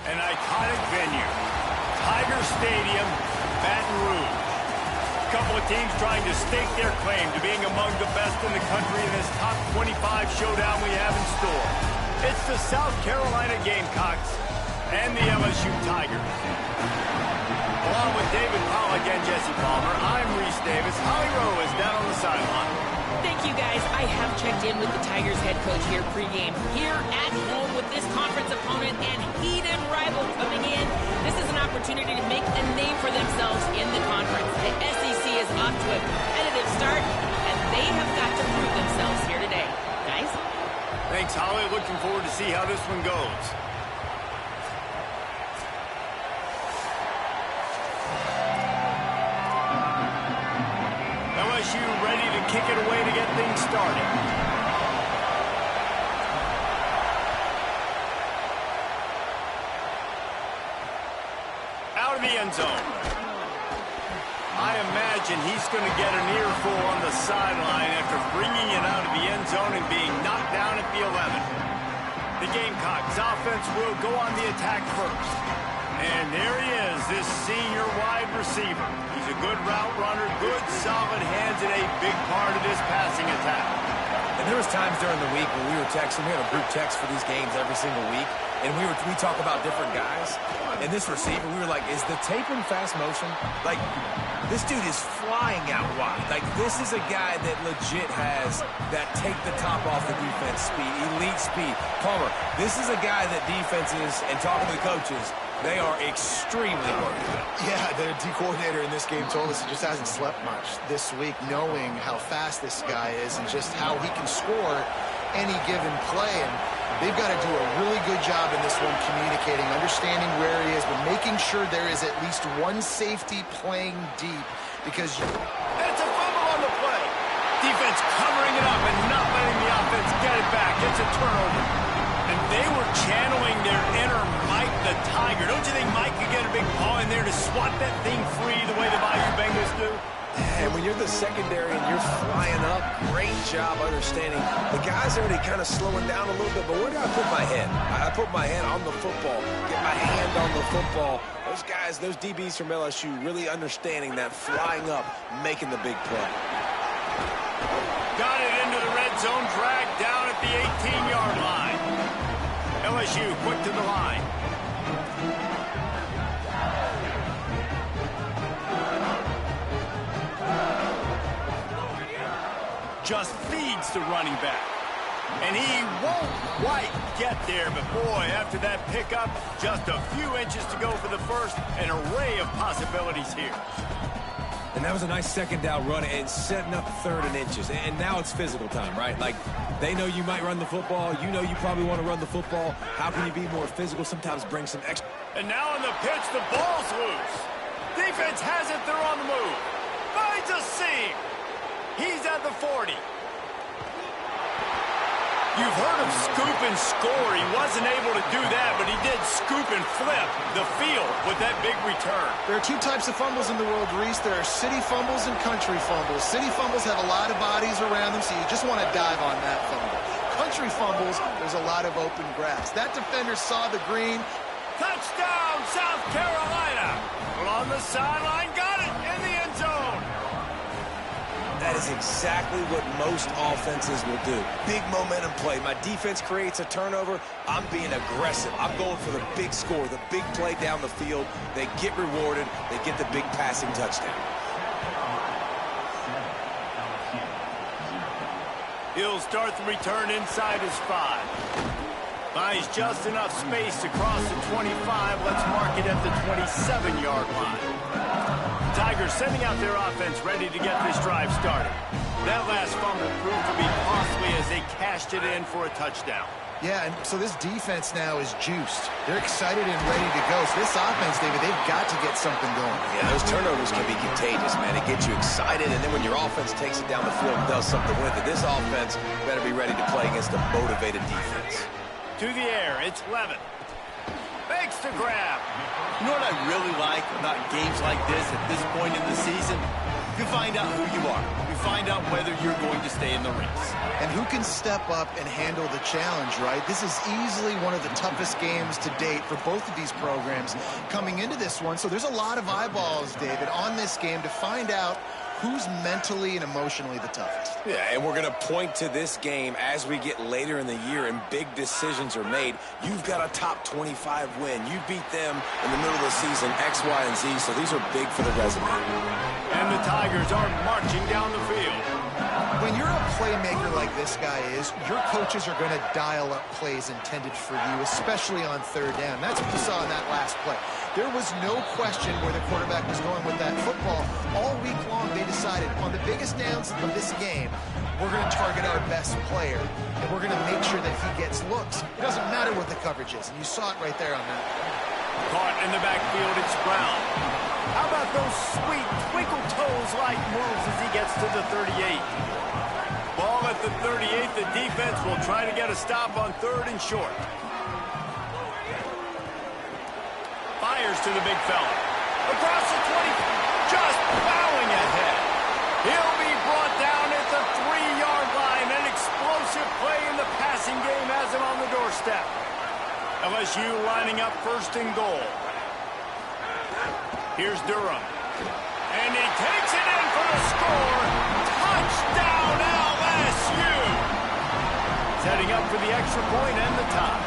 An iconic venue, Tiger Stadium, Baton Rouge. A couple of teams trying to stake their claim to being among the best in the country in this top 25 showdown we have in store. It's the South Carolina Gamecocks and the LSU Tigers. Along with David Pollack and Jesse Palmer, I'm Reese Davis. Holly Rowe is down on the sideline. Thank you, guys. I have checked in with the Tigers head coach here pregame. Here at home with this conference opponent and heated rival coming in, this is an opportunity to make a name for themselves in the conference. The SEC is off to a competitive start, and they have got to prove themselves here today. Guys? Thanks, Holly. Looking forward to see how this one goes. LSU ready to kick it away to get things started. Out of the end zone. I imagine he's going to get an earful on the sideline after bringing it out of the end zone and being knocked down at the 11. The Gamecocks offense will go on the attack first. And there he is, this senior wide receiver. He's a good route runner, good solid hands, and a big part of this passing attack. And there was times during the week when we were texting. We had a group text for these games every single week. And we talk about different guys. And this receiver, we were like, is the tape in fast motion? Like, this dude is flying out wide. Like, this is a guy that legit has that take the top off the defense speed, elite speed. Palmer, this is a guy that defenses, and talking to the coaches, they are extremely worried about. Yeah, the D coordinator in this game told us he just hasn't slept much this week, knowing how fast this guy is and just how he can score any given play. And they've got to do a really good job in this one communicating, understanding where he is, but making sure there is at least one safety playing deep because... And it's a fumble on the play. Defense covering it up and not letting the offense get it back. It's a turnover. And they were channeling their inner Mike the Tiger. Don't you think Mike could get a big paw in there to swat that thing free the way the Bayou Bengals do? And when you're the secondary and you're flying up, great job understanding. The guy's already kind of slowing down a little bit, but where do I put my head? I put my head on the football, get my hand on the football. Those guys, those DBs from LSU really understanding that flying up, making the big play. Got it into the red zone, dragged down at the 18-yard line. LSU quick to the line. Just feeds the running back. And he won't quite get there, but boy, after that pickup, just a few inches to go for the first, an array of possibilities here. And that was a nice second down run and setting up third and inches. And now it's physical time, right? Like, they know you might run the football. You know you probably want to run the football. How can you be more physical? Sometimes bring some extra. And now on the pitch, the ball's loose. Defense has it, they're on the move. Finds a seam. He's at the 40. You've heard of scoop and score. He wasn't able to do that, but he did scoop and flip the field with that big return. There are two types of fumbles in the world, Reese. There are city fumbles and country fumbles. City fumbles have a lot of bodies around them, so you just want to dive on that fumble. Country fumbles, there's a lot of open grass. That defender saw the green. Touchdown, South Carolina. Well, on the sideline, got it in the end zone. That is exactly what most offenses will do. Big momentum play. My defense creates a turnover. I'm being aggressive. I'm going for the big score, the big play down the field. They get rewarded. They get the big passing touchdown. He'll start the return inside his 5. Buys just enough space to cross the 25. Let's mark it at the 27-yard line. Tigers sending out their offense ready to get this drive started. That last fumble proved to be costly as they cashed it in for a touchdown. Yeah, and so this defense now is juiced. They're excited and ready to go. So this offense, David, they've got to get something going. Yeah, those turnovers can be contagious, man. It gets you excited, and then when your offense takes it down the field and does something with it, this offense better be ready to play against a motivated defense. To the air, it's Levin. Fakes to grab. You know what I really like about games like this at this point in the season? You find out who you are. You find out whether you're going to stay in the race. And who can step up and handle the challenge, right? This is easily one of the toughest games to date for both of these programs coming into this one. So there's a lot of eyeballs, David, on this game to find out who's mentally and emotionally the toughest. Yeah, and we're going to point to this game as we get later in the year and big decisions are made. You've got a top 25 win. You beat them in the middle of the season, X, Y, and Z, so these are big for the resume. And the Tigers are marching down the field. When you're a playmaker like this guy is, your coaches are going to dial up plays intended for you, especially on third down. That's what you saw in that last play. There was no question where the quarterback was going with that football. All week long, they decided on the biggest downs of this game, we're going to target our best player, and we're going to make sure that he gets looks. It doesn't matter what the coverage is, and you saw it right there on that. Caught in the backfield, it's Brown. How about those sweet twinkle toes-like moves as he gets to the 38? Ball at the 38, the defense will try to get a stop on third and short. Fires to the big fella. Across the 20, just plowing ahead. He'll be brought down at the 3-yard line. An explosive play in the passing game has him on the doorstep. LSU lining up first and goal. Here's Durham. And he takes it in for the score. Touchdown, LSU! Setting up for the extra point and the tie.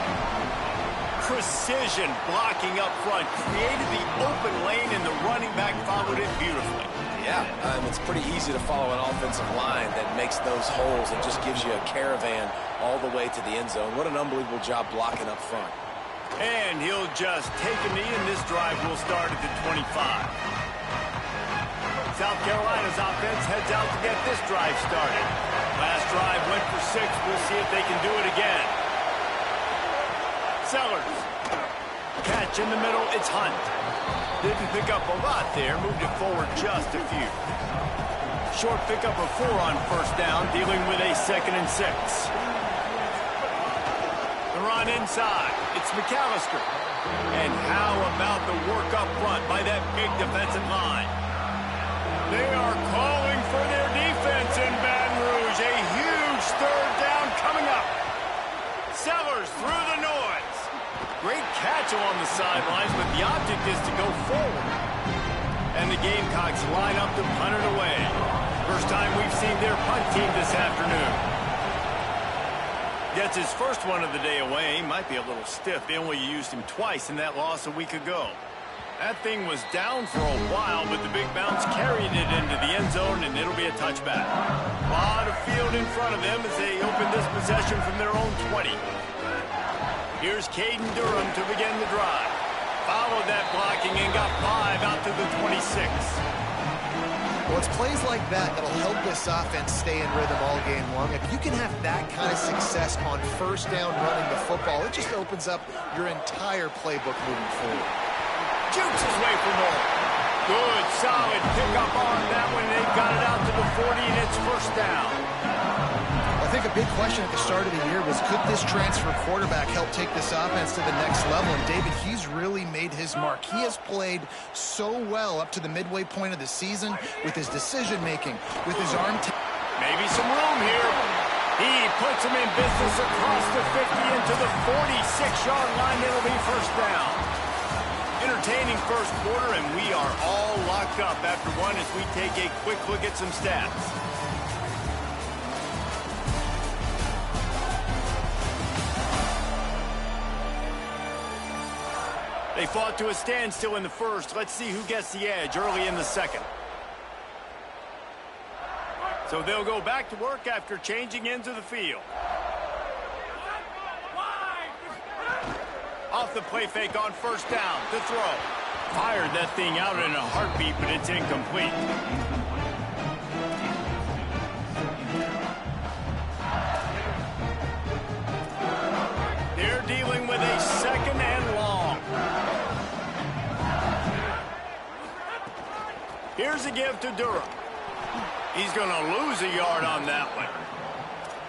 Precision blocking up front. Created the open lane, and the running back followed it beautifully. Yeah, it's pretty easy to follow an offensive line that makes those holes and just gives you a caravan all the way to the end zone. What an unbelievable job blocking up front. And he'll just take a knee, and this drive will start at the 25. South Carolina's offense heads out to get this drive started. Last drive went for 6. We'll see if they can do it again. Sellers. Catch in the middle. It's Hunt. Didn't pick up a lot there. Moved it forward just a few. Short pickup of 4 on first down, dealing with a 2nd and 6. The run inside. It's McAllister. And how about the work up front by that big defensive line? They are calling for their defense in Baton Rouge. A huge third down coming up. Sellers through the noise. Great catch along the sidelines, but the object is to go forward. And the Gamecocks line up to punt it away. First time we've seen their punt team this afternoon. Gets his first one of the day away. Might be a little stiff. They only used him twice in that loss a week ago. That thing was down for a while, but the big bounce carried it into the end zone, and it'll be a touchback. A lot of field in front of them as they open this possession from their own 20. Here's Caden Durham to begin the drive. Followed that blocking and got 5 out to the 26. Well, it's plays like that that'll help this offense stay in rhythm all game long. If you can have that kind of success on first down running the football, it just opens up your entire playbook moving forward. Jukes his way for more. Good, solid pickup on that one. They've got it out to the 40, and it's first down. I think a big question at the start of the year was, could this transfer quarterback help take this offense to the next level? And David, he's really made his mark. He has played so well up to the midway point of the season with his decision-making, with his arm. Maybe some room here. He puts him in business across the 50 into the 46-yard line. It'll be first down. Entertaining first quarter, and we are all locked up after one as we take a quick look at some stats. They fought to a standstill in the first. Let's see who gets the edge early in the second. So they'll go back to work after changing into the field. Off the play fake on first down to throw. Fired that thing out in a heartbeat, but it's incomplete. They're dealing with a 2nd and long. Here's a give to Durham. He's going to lose a yard on that one.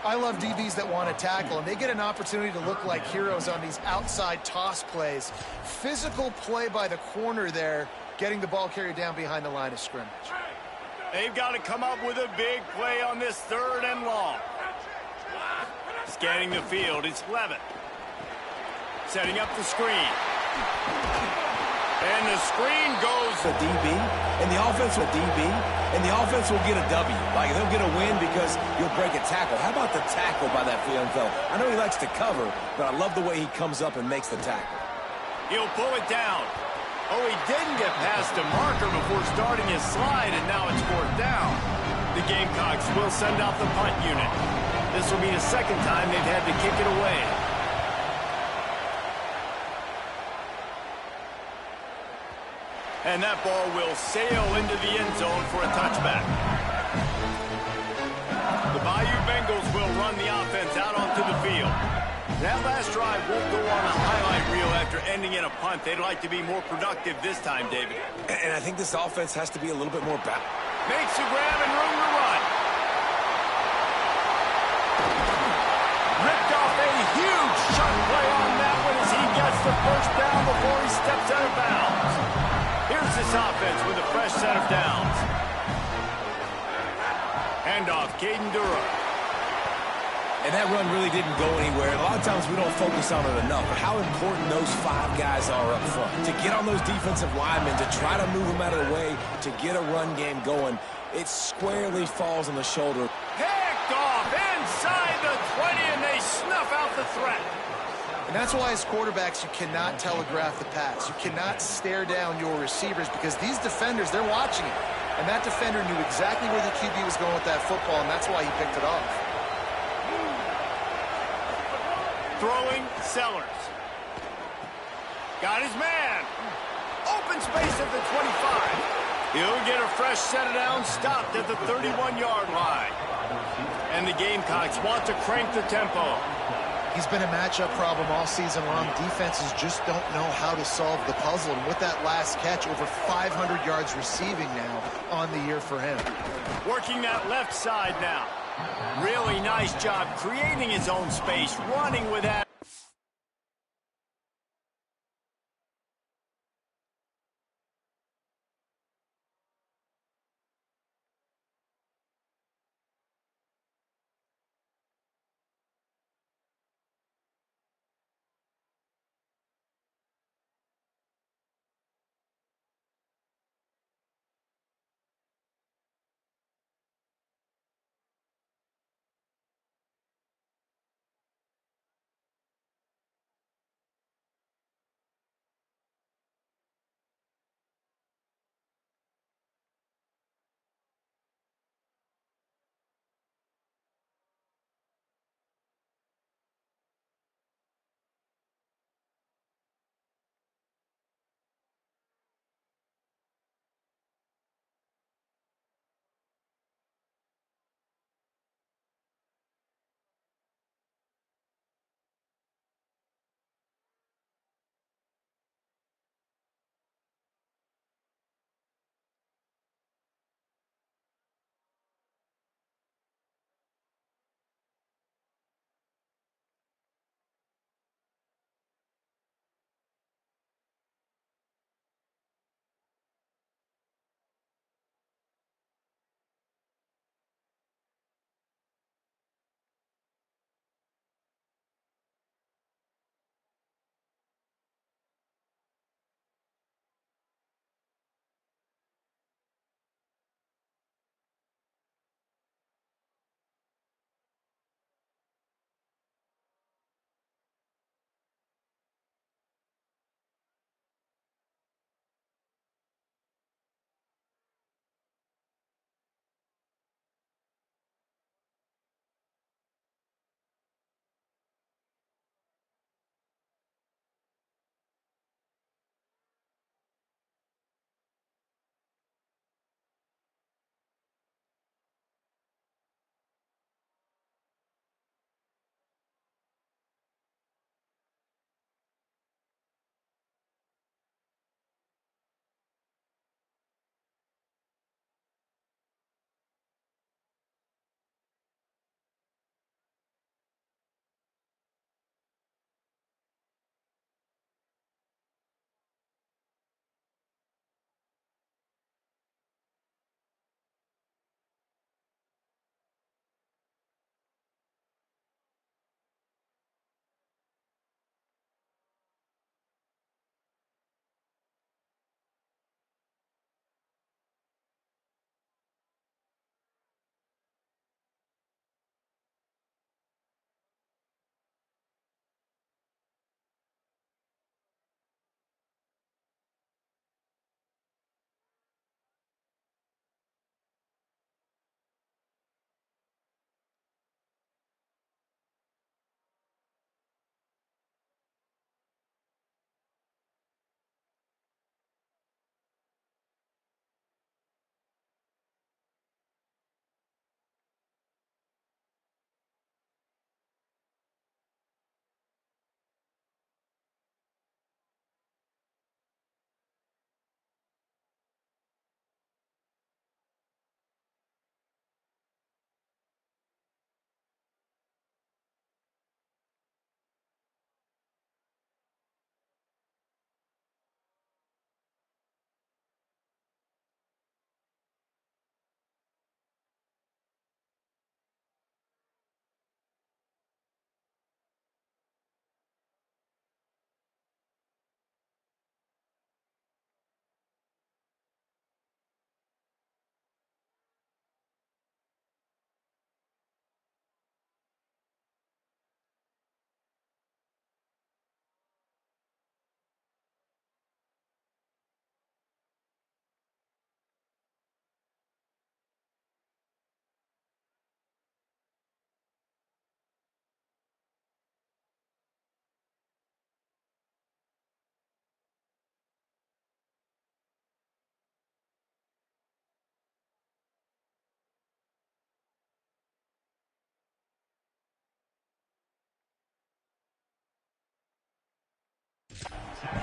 I love DBs that want to tackle, and they get an opportunity to look like heroes on these outside toss plays. Physical play by the corner there, getting the ball carried down behind the line of scrimmage. They've got to come up with a big play on this 3rd and long. Scanning the field, it's Levitt. Setting up the screen. And the screen goes to DB, and the offense will DB, and the offense will get a W. Like, they'll get a win because you'll break a tackle. How about the tackle by that young fella? I know he likes to cover, but I love the way he comes up and makes the tackle. He'll pull it down. Oh, he didn't get past a marker before starting his slide, and now it's 4th down. The Gamecocks will send out the punt unit. This will be the 2nd time they've had to kick it away. And that ball will sail into the end zone for a touchback. The Bayou Bengals will run the offense out onto the field. That last drive won't go on a highlight reel after ending in a punt. They'd like to be more productive this time, David. And I think this offense has to be a little bit more balanced. Makes a grab and room to run. Ripped off a huge shot play on that one as he gets the 1st down before he steps out of bounds. Here's this offense with a fresh set of downs. Handoff, Caden Durham. And that run really didn't go anywhere. A lot of times we don't focus on it enough, but how important those 5 guys are up front. To get on those defensive linemen, to try to move them out of the way, to get a run game going, it squarely falls on the shoulder. Picked off inside the 20, and they snuff out the threat. And that's why as quarterbacks, you cannot telegraph the pass. You cannot stare down your receivers because these defenders, they're watching it. And that defender knew exactly where the QB was going with that football, and that's why he picked it off. Throwing, Sellers. Got his man. Open space at the 25. He'll get a fresh set of downs, stopped at the 31-yard line. And the Gamecocks want to crank the tempo. He's been a matchup problem all season long. Defenses just don't know how to solve the puzzle. And with that last catch, over 500 yards receiving now on the year for him. Working that left side now. Really nice job creating his own space, running with that.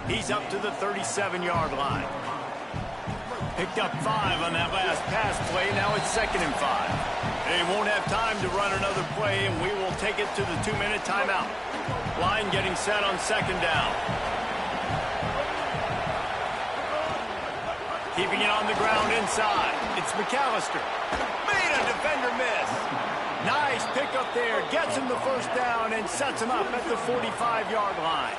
He's up to the 37-yard line. Picked up 5 on that last pass play. Now it's 2nd and 5. They won't have time to run another play, and we will take it to the 2-minute timeout. Line getting set on 2nd down. Keeping it on the ground inside. It's McAllister. Made a defender miss. Nice pickup there. Gets him the 1st down and sets him up at the 45-yard line.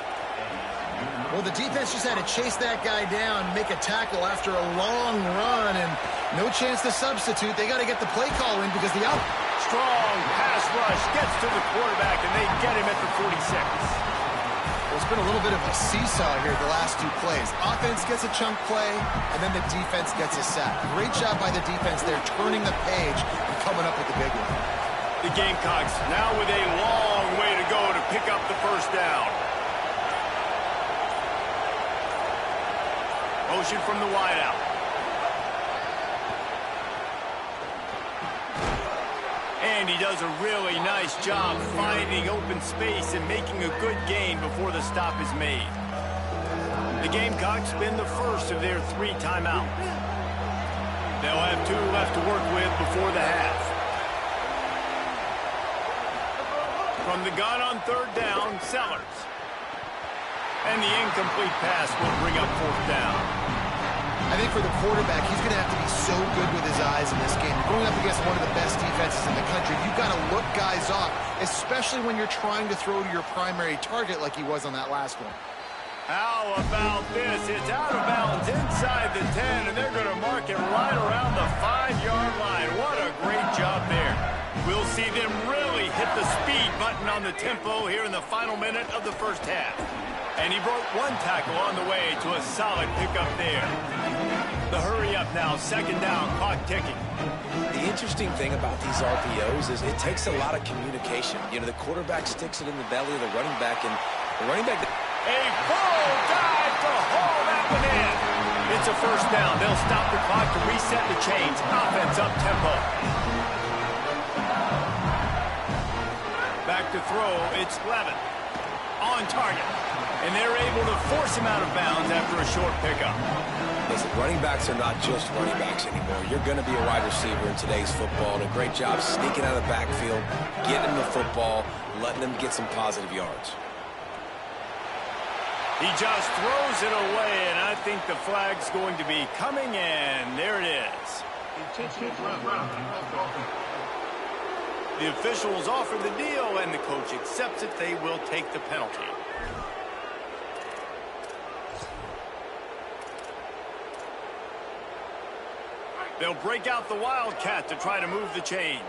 Well, the defense just had to chase that guy down, make a tackle after a long run, and no chance to substitute. They got to get the play call in because the strong pass rush gets to the quarterback, and they get him at the 46. Well, it's been a little bit of a seesaw here the last 2 plays. Offense gets a chunk play, and then the defense gets a sack. Great job by the defense there, turning the page and coming up with the big one. The Gamecocks now with a long way to go to pick up the 1st down. Motion from the wideout. And he does a really nice job finding open space and making a good gain before the stop is made. The Gamecocks spin the first of their 3 timeouts. They'll have 2 left to work with before the half. From the gun on 3rd down, Sellers. And the incomplete pass will bring up 4th down. I think for the quarterback, he's going to have to be so good with his eyes in this game. Going up against one of the best defenses in the country, you've got to look guys off, especially when you're trying to throw to your primary target like he was on that last one. How about this? It's out of bounds inside the 10, and they're going to mark it right around the 5-yard line. What a great job there. We'll see them really hit the speed button on the tempo here in the final minute of the 1st half. And he broke 1 tackle on the way to a solid pickup there. The hurry up now, 2nd down, clock ticking. The interesting thing about these RPOs is it takes a lot of communication. You know, the quarterback sticks it in the belly of the running back, and the running back... A full dive to haul that one in. It's a 1st down. They'll stop the clock to reset the chains. Offense up tempo. Back to throw, it's Levin. On target. And they're able to force him out of bounds after a short pickup. Listen, running backs are not just running backs anymore. You're going to be a wide receiver in today's football. And a great job sneaking out of the backfield, getting them the football, letting them get some positive yards. He just throws it away, and I think the flag's going to be coming, and there it is. The officials offer the deal, and the coach accepts it. They will take the penalty. They'll break out the Wildcat to try to move the chains.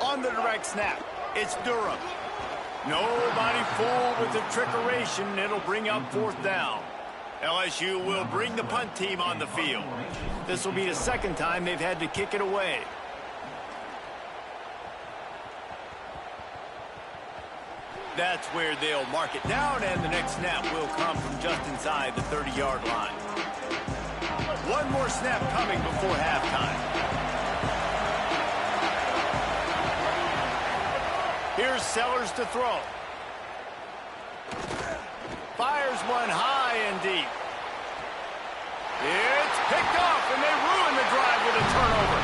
On the direct snap, it's Durham. Nobody fooled with the trickeration. It'll bring up 4th down. LSU will bring the punt team on the field. This will be the 2nd time they've had to kick it away. That's where they'll mark it down, and the next snap will come from just inside the 30-yard line. One more snap coming before halftime. Here's Sellers to throw. Fires one high and deep. It's picked off, and they ruin the drive with a turnover.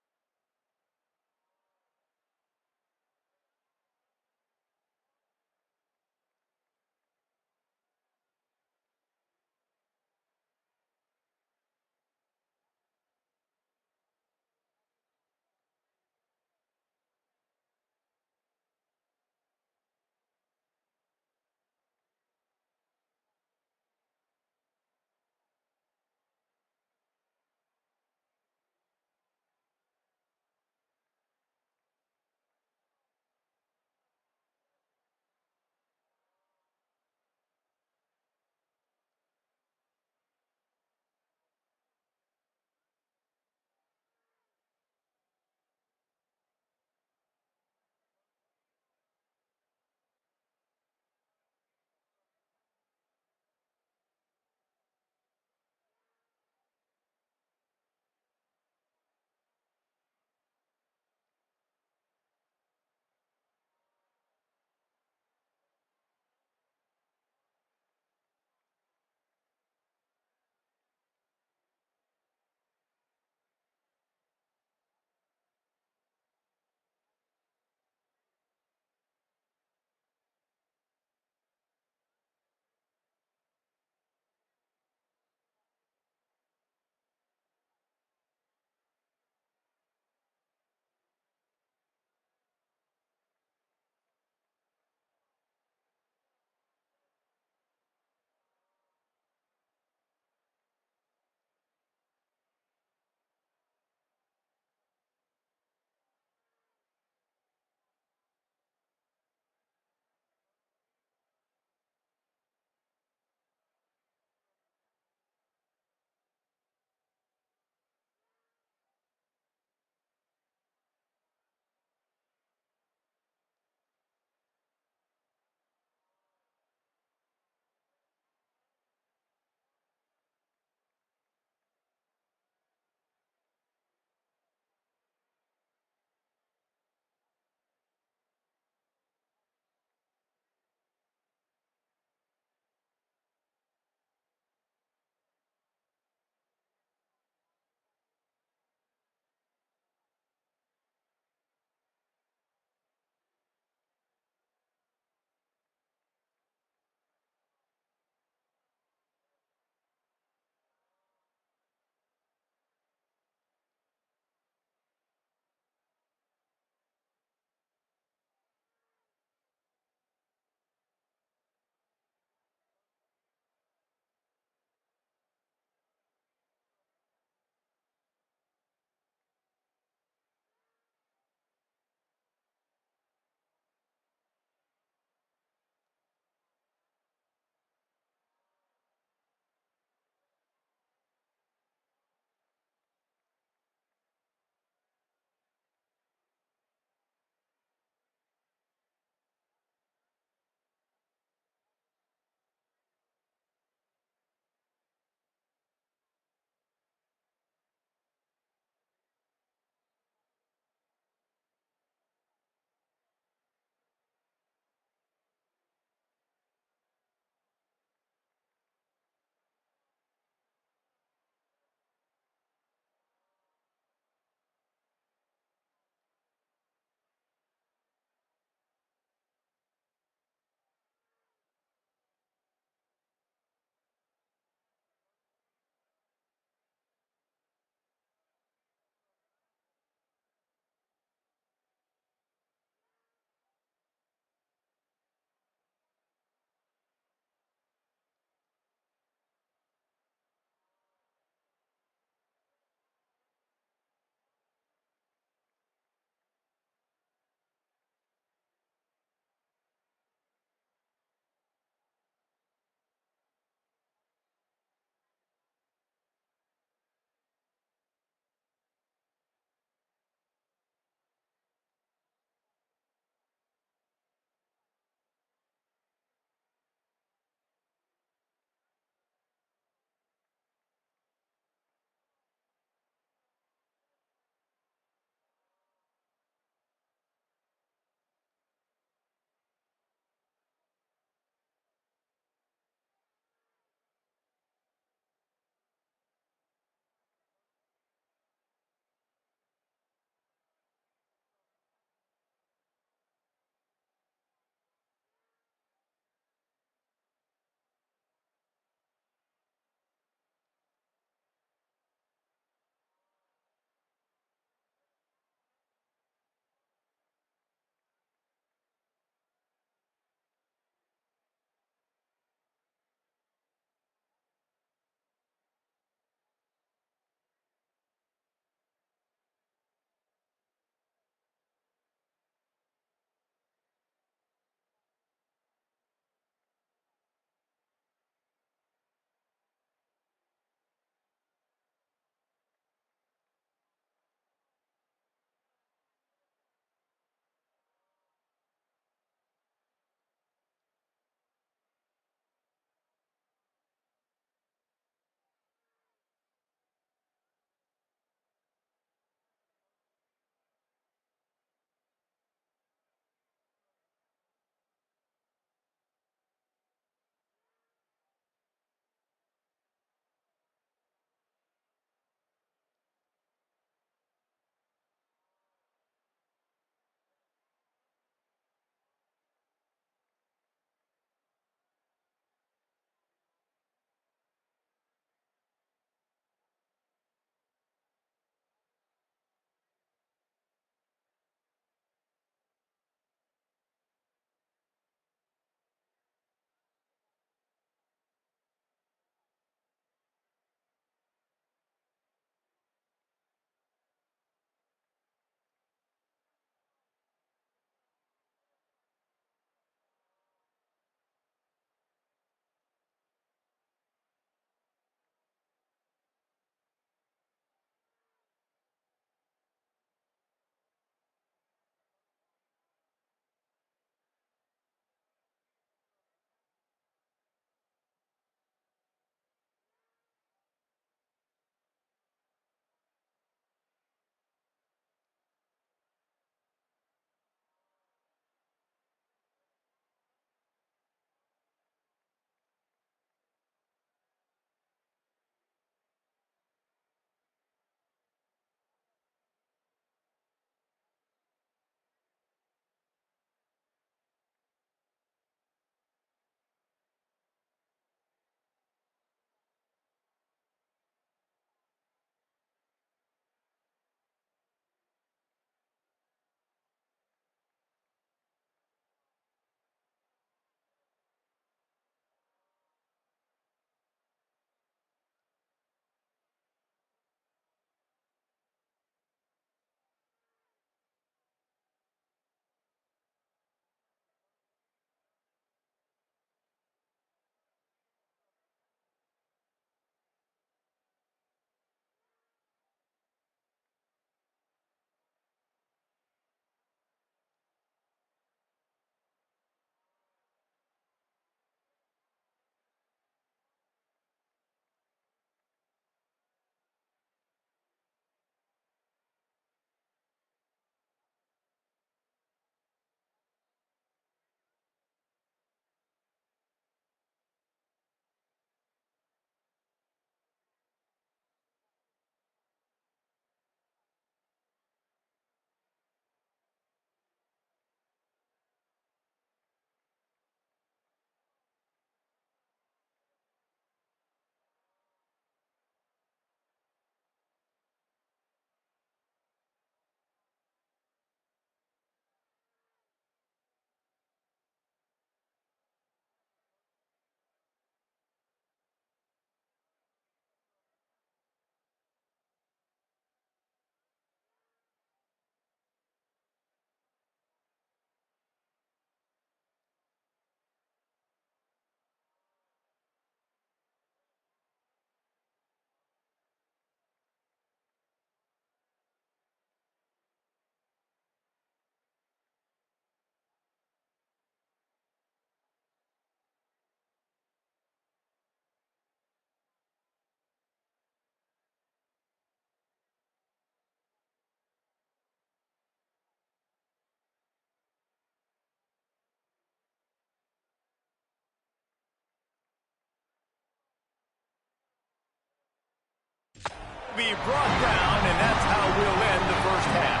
be brought down, and that's how we'll end the first half.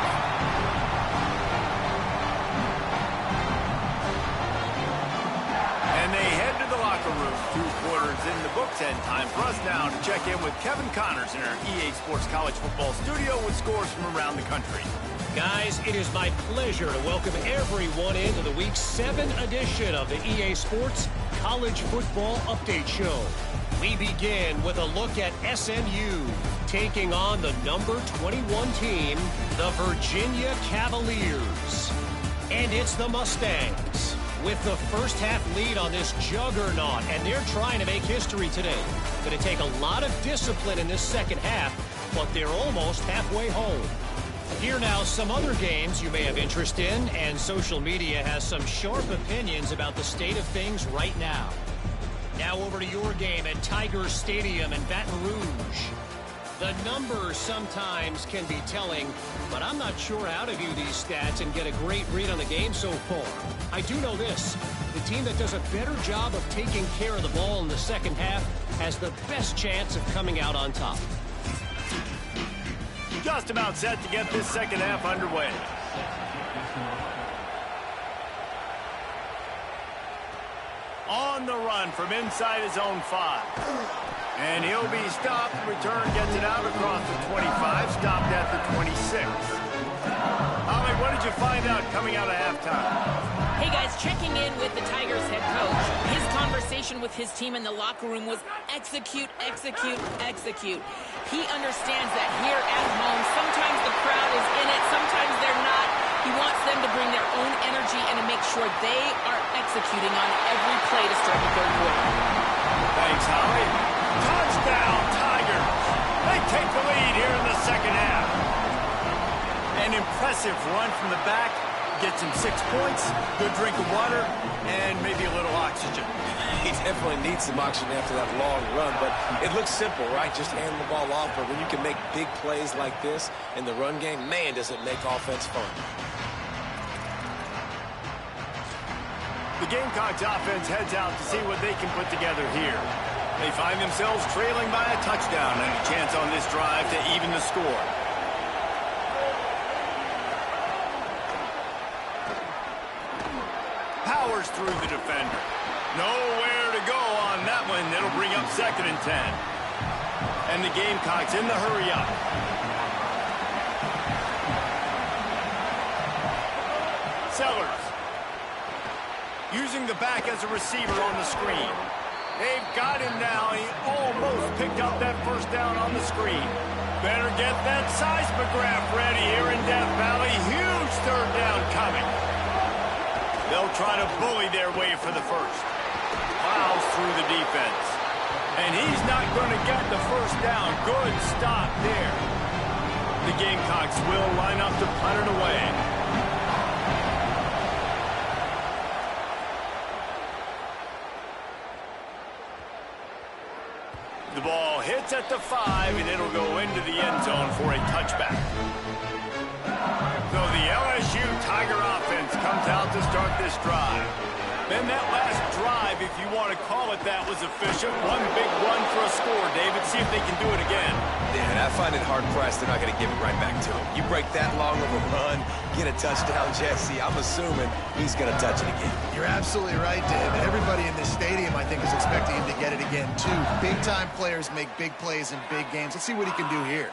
And they head to the locker room. 2 quarters in the books, and time for us now to check in with Kevin Connors in our EA Sports College Football studio with scores from around the country. Guys, it is my pleasure to welcome everyone into the Week 7 edition of the EA Sports College Football Update Show. We begin with a look at SMU taking on the number 21 team, the Virginia Cavaliers. And it's the Mustangs with the first half lead on this juggernaut, and they're trying to make history today. Going to take a lot of discipline in this second half, but they're almost halfway home. Here now, some other games you may have interest in, and social media has some sharp opinions about the state of things right now. Now over to your game at Tiger Stadium in Baton Rouge. The numbers sometimes can be telling, but I'm not sure how to view these stats and get a great read on the game so far. I do know this: the team that does a better job of taking care of the ball in the second half has the best chance of coming out on top. Just about set to get this second half underway. On the run from inside his own 5. And he'll be stopped. Return gets it out across the 25, stopped at the 26. Holly, what did you find out coming out of halftime? Hey guys, checking in with the Tigers head coach. His conversation with his team in the locker room was execute, execute, execute. He understands that here at home, sometimes the crowd is in it, sometimes they're not. He wants them to bring their own energy and to make sure they are executing on every play to start the third quarter. Thanks, Holly. Touchdown, Tigers. They take the lead here in the second half. An impressive run from the back. Gets him 6 points, good drink of water, and maybe a little oxygen. He definitely needs some oxygen after that long run, but it looks simple, right? Just hand the ball off, but when you can make big plays like this in the run game, man, does it make offense fun. The Gamecocks offense heads out to see what they can put together here. They find themselves trailing by a touchdown and a chance on this drive to even the score. Powers through the defender. Nowhere to go on that one. It'll bring up 2nd and 10. And the Gamecocks in the hurry up. Sellers. Using the back as a receiver on the screen. They've got him now. He almost picked up that first down on the screen. Better get that seismograph ready here in Death Valley. Huge third down coming. They'll try to bully their way for the first. Plows through the defense. And he's not going to get the first down. Good stop there. The Gamecocks will line up to punt it away. The ball hits at the 5, and it'll go into the end zone for a touchback. So the LSU Tiger offense comes out to start this drive. Then that last drive, if you want to call it that, was efficient. One big run for a score, David. See if they can do it again. Yeah, and I find it hard-pressed they're not going to give it right back to him. You break that long of a run, get a touchdown, Jesse, I'm assuming he's going to touch it again. You're absolutely right, Dave. And everybody in this stadium, I think, is expecting him to get it again, too. Big-time players make big plays in big games. Let's see what he can do here.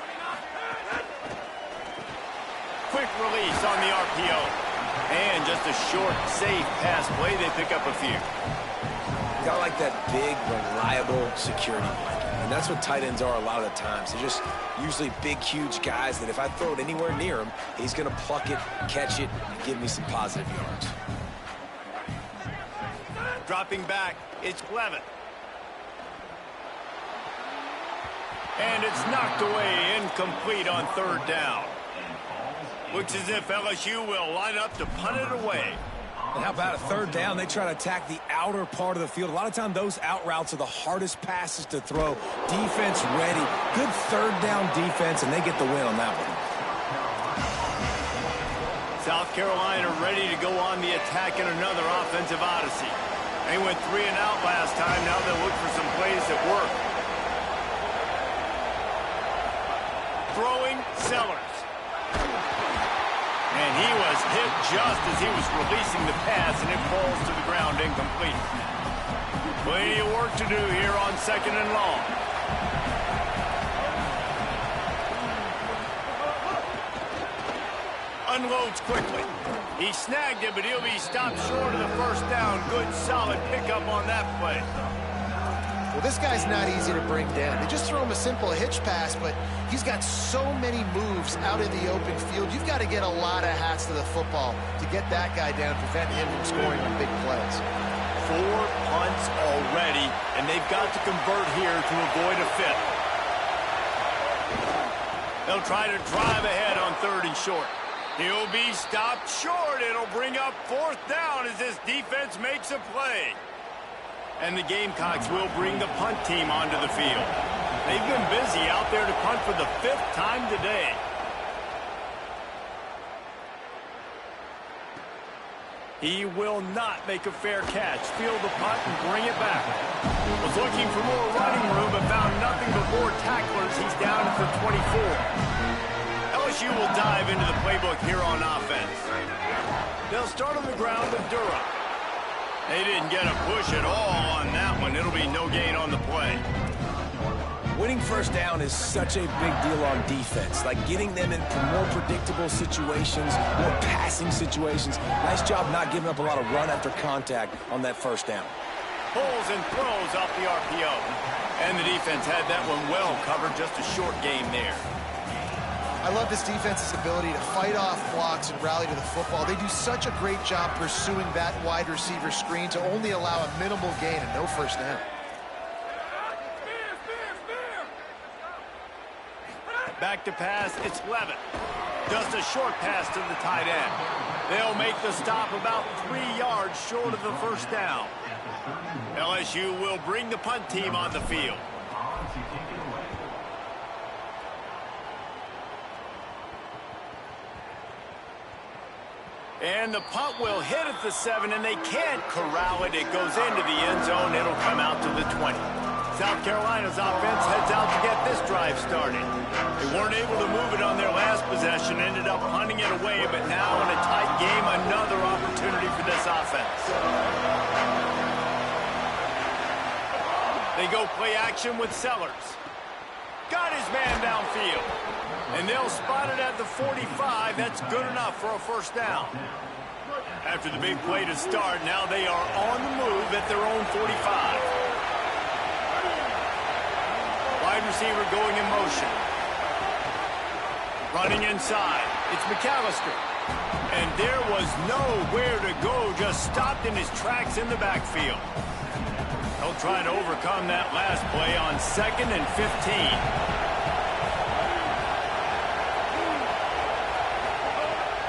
Quick release on the RPO. And just a short, safe pass play. They pick up a few. Got like that big, reliable security blanket. And that's what tight ends are a lot of the times. They're just usually big, huge guys that if I throw it anywhere near him, he's going to pluck it, catch it, and give me some positive yards. Dropping back, it's Clevin. And it's knocked away, incomplete on third down. Looks as if LSU will line up to punt it away. And how about a third down? They try to attack the outer part of the field. A lot of times those out routes are the hardest passes to throw. Defense ready. Good third down defense, and they get the win on that one. South Carolina ready to go on the attack in another offensive odyssey. They went 3 and out last time. Now they'll look for some plays that work. Throwing, Sellers. And he was hit just as he was releasing the pass, and it falls to the ground incomplete. Plenty of work to do here on 2nd and long. Unloads quickly. He snagged it, but he'll be stopped short of the first down. Good, solid pickup on that play. Well, this guy's not easy to bring down. They just throw him a simple hitch pass, but he's got so many moves out in the open field. You've got to get a lot of hats to the football to get that guy down, prevent him from scoring on big plays. 4 punts already, and they've got to convert here to avoid a 5th. They'll try to drive ahead on 3rd and short. He'll be stopped short. It'll bring up 4th down as this defense makes a play. And the Gamecocks will bring the punt team onto the field. They've been busy out there to punt for the 5th time today. He will not make a fair catch. Field the punt and bring it back. Was looking for more running room but found nothing but more tacklers. He's down at the 24. LSU will dive into the playbook here on offense. They'll start on the ground with Durham. They didn't get a push at all on that one. It'll be no gain on the play. Winning first down is such a big deal on defense. Like getting them into more predictable situations, more passing situations. Nice job not giving up a lot of run after contact on that first down. Pulls and throws off the RPO. And the defense had that one well covered. Just a short game there. I love this defense's ability to fight off blocks and rally to the football. They do such a great job pursuing that wide receiver screen to only allow a minimal gain and no first down. Back to pass, it's Levitt. Just a short pass to the tight end. They'll make the stop about 3 yards short of the first down. LSU will bring the punt team on the field. And the punt will hit at the 7, and they can't corral it. It goes into the end zone. It'll come out to the 20. South Carolina's offense heads out to get this drive started. They weren't able to move it on their last possession, ended up punting it away, but now in a tight game, another opportunity for this offense. They go play action with Sellers. Got his man downfield. And they'll spot it at the 45. That's good enough for a first down. After the big play to start, now they are on the move at their own 45. Wide receiver going in motion. Running inside. It's McAllister. And there was nowhere to go. Just stopped in his tracks in the backfield. They'll try to overcome that last play on 2nd and 15.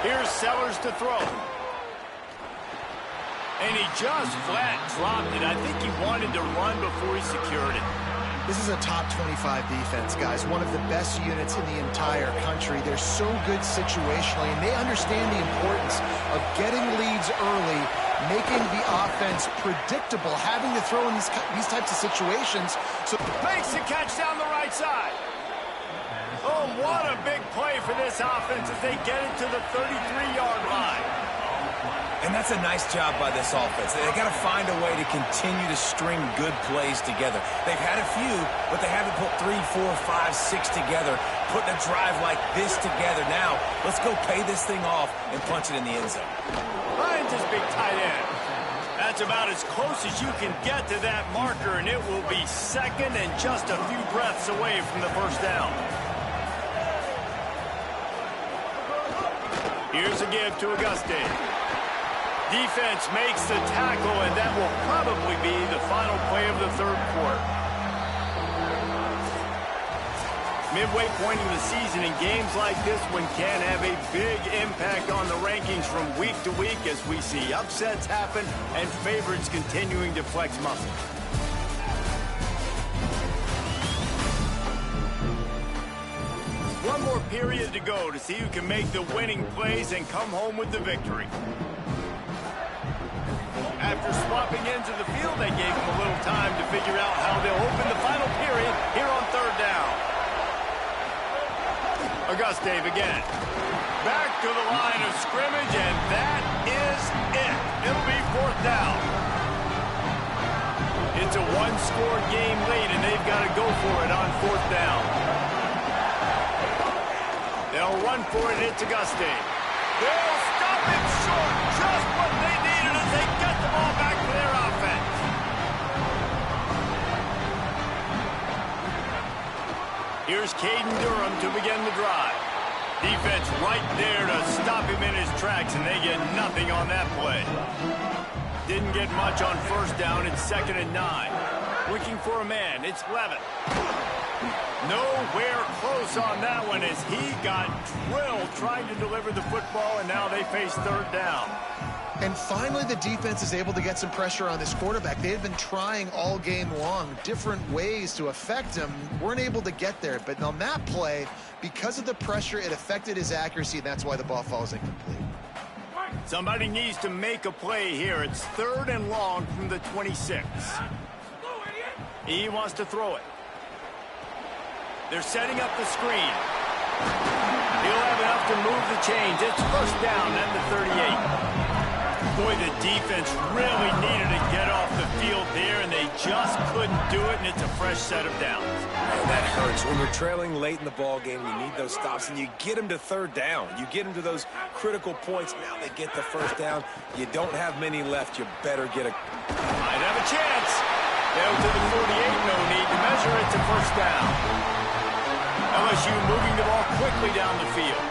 Here's Sellers to throw. And he just flat dropped it. I think he wanted to run before he secured it. This is a top 25 defense, guys. One of the best units in the entire country. They're so good situationally, and they understand the importance of getting leads early, making the offense predictable, having to throw in these types of situations. So makes the catch down the right side. Oh, what a big play for this offense as they get it to the 33-yard line. And that's a nice job by this offense. They got to find a way to continue to string good plays together. They've had a few, but they haven't put 3, 4, 5, 6 together, putting a drive like this together. Now, let's go pay this thing off and punch it in the end zone. Finds his big tight end. That's about as close as you can get to that marker, and it will be 2nd and just a few breaths away from the first down. Here's a give to Auguste. Defense makes the tackle, and that will probably be the final play of the 3rd quarter. Midway point in the season, and games like this one can have a big impact on the rankings from week to week as we see upsets happen and favorites continuing to flex muscle. One more period to go to see who can make the winning plays and come home with the victory. After swapping ends of the field, they gave them a little time to figure out how they'll open the final period here on 3rd down. Auguste again. Back to the line of scrimmage, and that is it. It'll be 4th down. It's a one-score game late, and they've got to go for it on 4th down. They'll run for it. It's Auguste. They'll stop it short. Just what they needed as they get the ball back to their offense. Here's Caden Durham to begin the drive. Defense right there to stop him in his tracks, and they get nothing on that play. Didn't get much on 1st down. It's 2nd and 9. Looking for a man. It's Levin. Nowhere close on that one as he got drilled trying to deliver the football, and now they face 3rd down. And finally, the defense is able to get some pressure on this quarterback. They had been trying all game long different ways to affect him. Weren't able to get there. But on that play, because of the pressure, it affected his accuracy, and that's why the ball falls incomplete. Somebody needs to make a play here. It's 3rd and long from the 26. He wants to throw it. They're setting up the screen. He'll have enough to move the chains. It's 1st down and the 38. Boy, the defense really needed to get off the field there, and they just couldn't do it, and it's a fresh set of downs. Man, that hurts. When you're trailing late in the ball game, you need those stops, and you get them to 3rd down. You get them to those critical points. Now they get the 1st down. You don't have many left. You better get a... Might have a chance. Down to the 48, no need to measure. It's a 1st down. LSU moving the ball quickly down the field.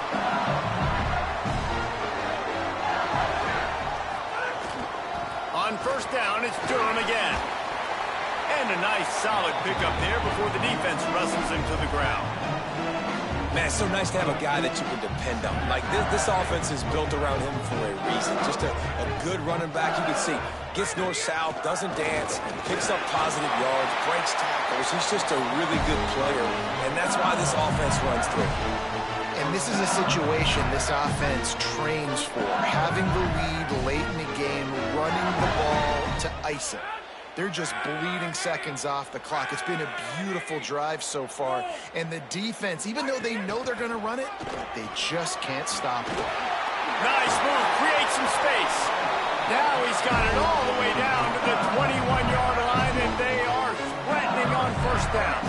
On 1st down, it's Durham again. And a nice solid pickup there before the defense wrestles him to the ground. Man, it's so nice to have a guy that you can depend on. Like, this offense is built around him for a reason. Just a good running back. You can see, gets north-south, doesn't dance, picks up positive yards, breaks tackles. He's just a really good player, and that's why this offense runs through. And this is a situation this offense trains for. Having the lead late in the game, running the ball to ice it. They're just bleeding seconds off the clock. It's been a beautiful drive so far. And the defense, even though they know they're going to run it, they just can't stop it. Nice move. Create some space. Now he's got it all the way down to the 21-yard line, and they are threatening on 1st down.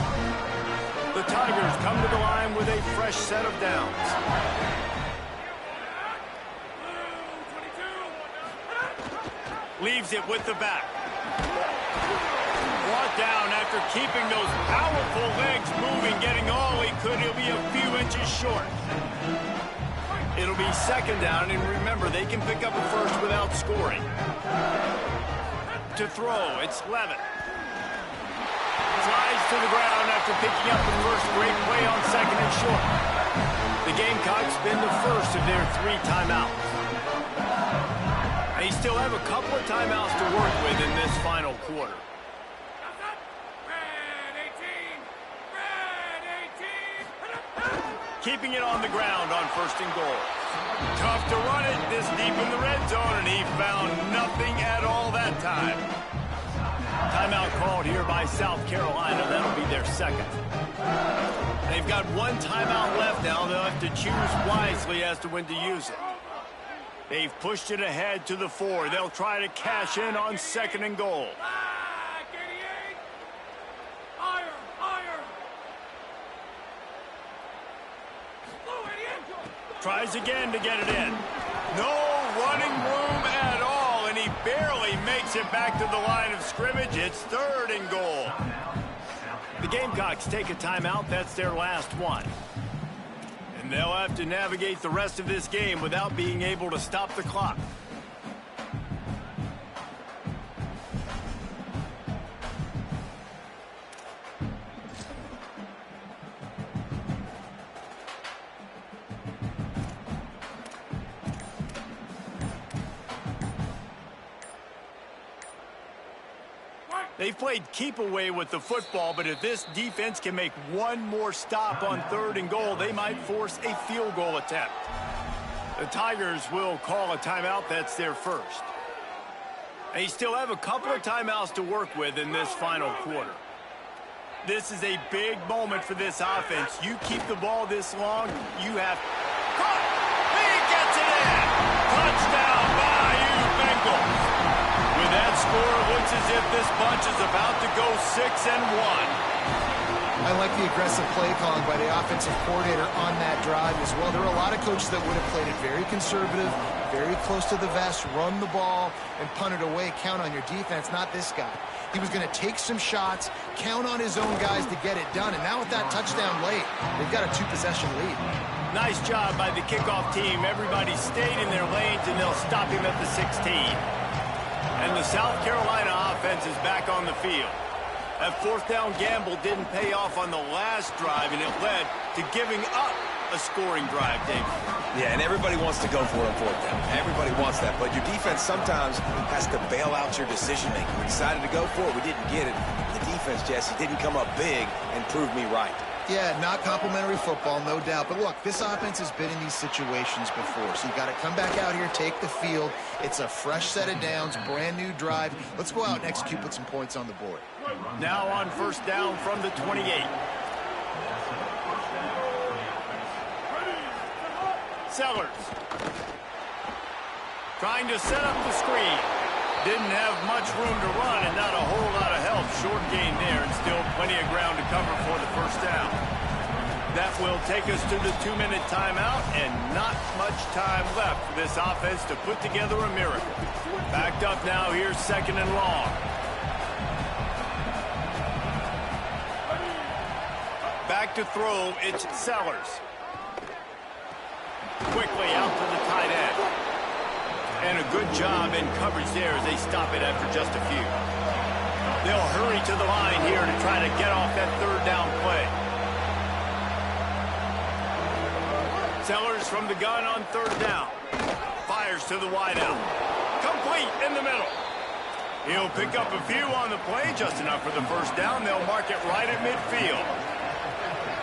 The Tigers come to the line with a fresh set of downs. Leaves it with the back. Brought down after keeping those powerful legs moving, getting all he could. He'll be a few inches short. It'll be 2nd down, and remember, they can pick up a 1st without scoring. To throw, it's Levin. Flies to the ground after picking up the 1st. Great play on 2nd and short. The Gamecocks spend the 1st of their 3 timeouts. They still have a couple of timeouts to work with in this final quarter. Keeping it on the ground on 1st and goal. Tough to run it this deep in the red zone, and he found nothing at all that time. Timeout called here by South Carolina. That'll be their 2nd. They've got 1 timeout left now. They'll have to choose wisely as to when to use it. They've pushed it ahead to the 4. They'll try to cash in on 2nd and goal. Tries again to get it in. No running room at all, and he barely makes it back to the line of scrimmage. It's 3rd and goal. The Gamecocks take a timeout. That's their last one. And they'll have to navigate the rest of this game without being able to stop the clock. They've played keep away with the football, but if this defense can make one more stop on 3rd and goal, they might force a field goal attempt. The Tigers will call a timeout. That's their 1st. They still have a couple of timeouts to work with in this final quarter. This is a big moment for this offense. You keep the ball this long, you have caught. He gets it in. Touchdown, Bayou Bengals. With that score, it looks as if this bunch is about to go 6-1. I like the aggressive play calling by the offensive coordinator on that drive as well. There are a lot of coaches that would have played it very conservative, very close to the vest, run the ball, and punt it away. Count on your defense, not this guy. He was going to take some shots, count on his own guys to get it done. And now with that touchdown late, they've got a 2-possession lead. Nice job by the kickoff team. Everybody stayed in their lanes, and they'll stop him at the 16. And the South Carolina offense is back on the field. That fourth down gamble didn't pay off on the last drive, and it led to giving up a scoring drive, David. Yeah, and everybody wants to go for it on fourth down. Everybody wants that, but your defense sometimes has to bail out your decision-making. We decided to go for it. We didn't get it. The defense, Jesse, didn't come up big and prove me right. Yeah, not complimentary football, no doubt. But look, this offense has been in these situations before, so you got to come back out here, take the field. It's a fresh set of downs, brand new drive. Let's go out and execute, put some points on the board. Now on first down from the 28. Sellers. Trying to set up the screen. Didn't have much room to run and not a whole lot of help. Short gain there and still plenty of ground to cover for the first down. That will take us to the 2-minute timeout and not much time left for this offense to put together a miracle. Backed up now, here's 2nd and long. Back to throw, it's Sellers. Quickly out to the tight end. And a good job in coverage there as they stop it after just a few. They'll hurry to the line here to try to get off that third down play. Sellers from the gun on third down. Fires to the wideout. Complete in the middle. He'll pick up a few on the play, just enough for the first down. They'll mark it right at midfield.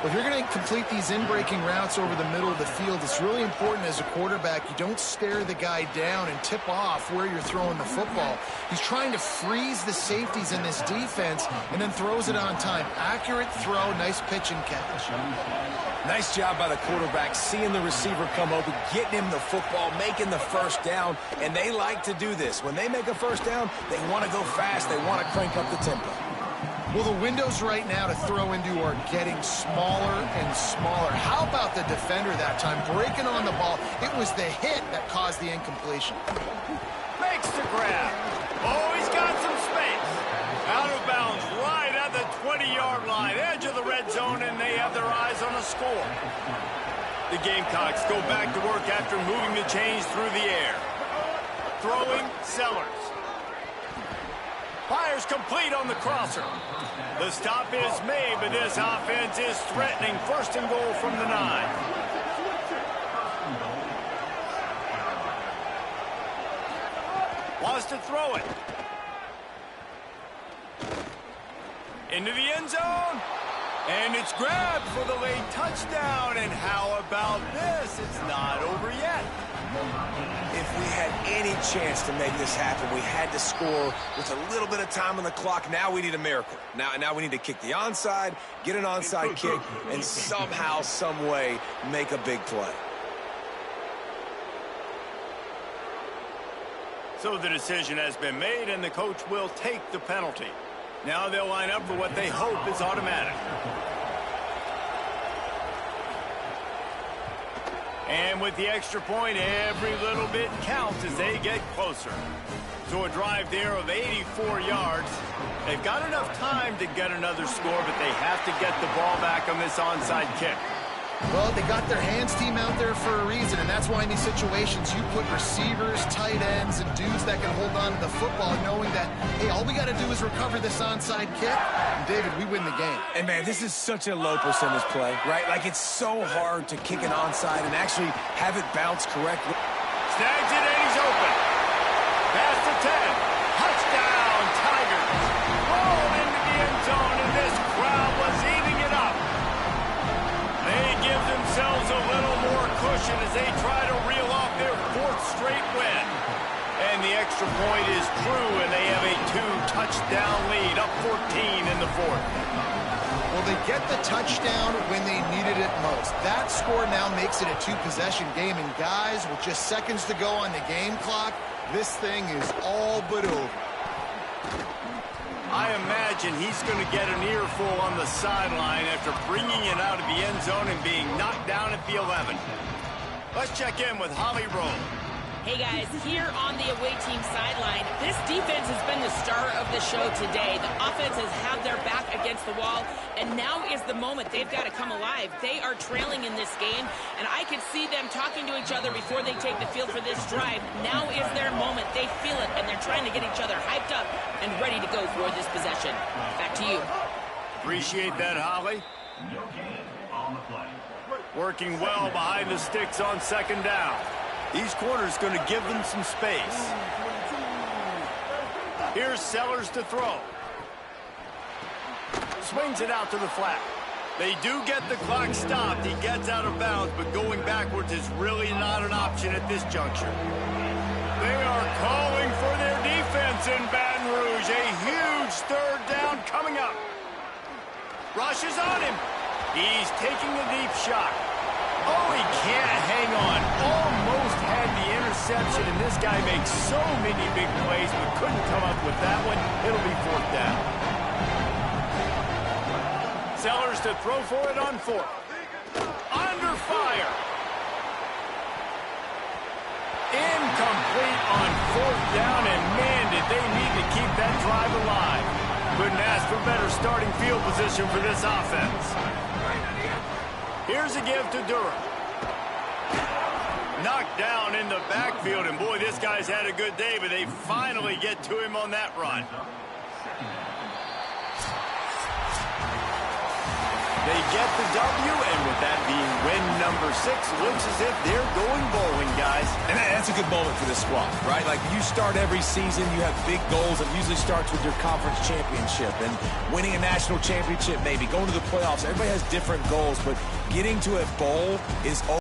Well, if you're going to complete these in-breaking routes over the middle of the field, it's really important as a quarterback you don't stare the guy down and tip off where you're throwing the football. He's trying to freeze the safeties in this defense and then throws it on time. Accurate throw, nice pitch and catch. Nice job by the quarterback, seeing the receiver come open, getting him the football, making the first down, and they like to do this. When they make a first down, they want to go fast, they want to crank up the tempo. Well, the windows right now to throw into are getting smaller and smaller. How about the defender that time, breaking on the ball? It was the hit that caused the incompletion. Makes the grab. Oh, he's got some space. Out of bounds, right at the 20-yard line, edge of the red zone, and they have their eyes on a score. The Gamecocks go back to work after moving the chains through the air. Throwing, Sellers. Fires complete on the crosser. The stop is made, but this offense is threatening. 1st and goal from the 9. Wants to throw it. Into the end zone. And it's grabbed for the late touchdown. And how about this? It's not over yet. If we had any chance to make this happen, we had to score with a little bit of time on the clock. Now we need a miracle. Now we need to kick the onside, get an onside kick, and somehow, some way, make a big play. So the decision has been made, and the coach will take the penalty. Now they'll line up for what they hope is automatic. And with the extra point, every little bit counts as they get closer. So a drive there of 84 yards. They've got enough time to get another score, but they have to get the ball back on this onside kick. Well, they got their hands team out there for a reason, and that's why in these situations you put receivers, tight ends, and dudes that can hold on to the football, knowing that, hey, all we got to do is recover this onside kick, and David, we win the game. And, man, this is such a low percentage play, right? Like, it's so hard to kick an onside and actually have it bounce correctly. Snags it, and he's open. Pass to 10. Touchdown, Tigers. Rolled into the end zone, and this crowd was eating it up. They give themselves a little more cushion as they try to reel off their 4th straight win. And the extra point is true, and they have a 2-touchdown lead, up 14 in the 4th. Well, they get the touchdown when they needed it most. That score now makes it a two-possession game, and guys, with just seconds to go on the game clock, this thing is all but over. I imagine he's going to get an earful on the sideline after bringing it out of the end zone and being knocked down at the 11. Let's check in with Holly Rowe. Hey guys, here on the away team sideline, this defense has been the star of the show today. The offense has had their back against the wall, and now is the moment they've got to come alive. They are trailing in this game, and I can see them talking to each other before they take the field for this drive. Now is their moment. They feel it, and they're trying to get each other hyped up and ready to go for this possession. Back to you. Appreciate that, Holly. Working well behind the sticks on second down. These corners going to give them some space. Here's Sellers to throw. Swings it out to the flat. They do get the clock stopped. He gets out of bounds, but going backwards is really not an option at this juncture. They are calling for their defense in Baton Rouge. A huge third down coming up. Rush is on him. He's taking a deep shot. Oh, he can't hang on. Almost had the interception, and this guy makes so many big plays, but couldn't come up with that one. It'll be fourth down. Sellers to throw for it on fourth. Under fire. Incomplete on fourth down, and man, did they need to keep that drive alive. Couldn't ask for better starting field position for this offense. Here's a give to Durham. Knocked down in the backfield, and boy, this guy's had a good day, but they finally get to him on that run. They get the W, and with that being win number 6, looks as if they're going bowling, guys. And that's a good moment for this squad, right? Like, you start every season, you have big goals. It usually starts with your conference championship and winning a national championship, maybe going to the playoffs. Everybody has different goals, but getting to a bowl is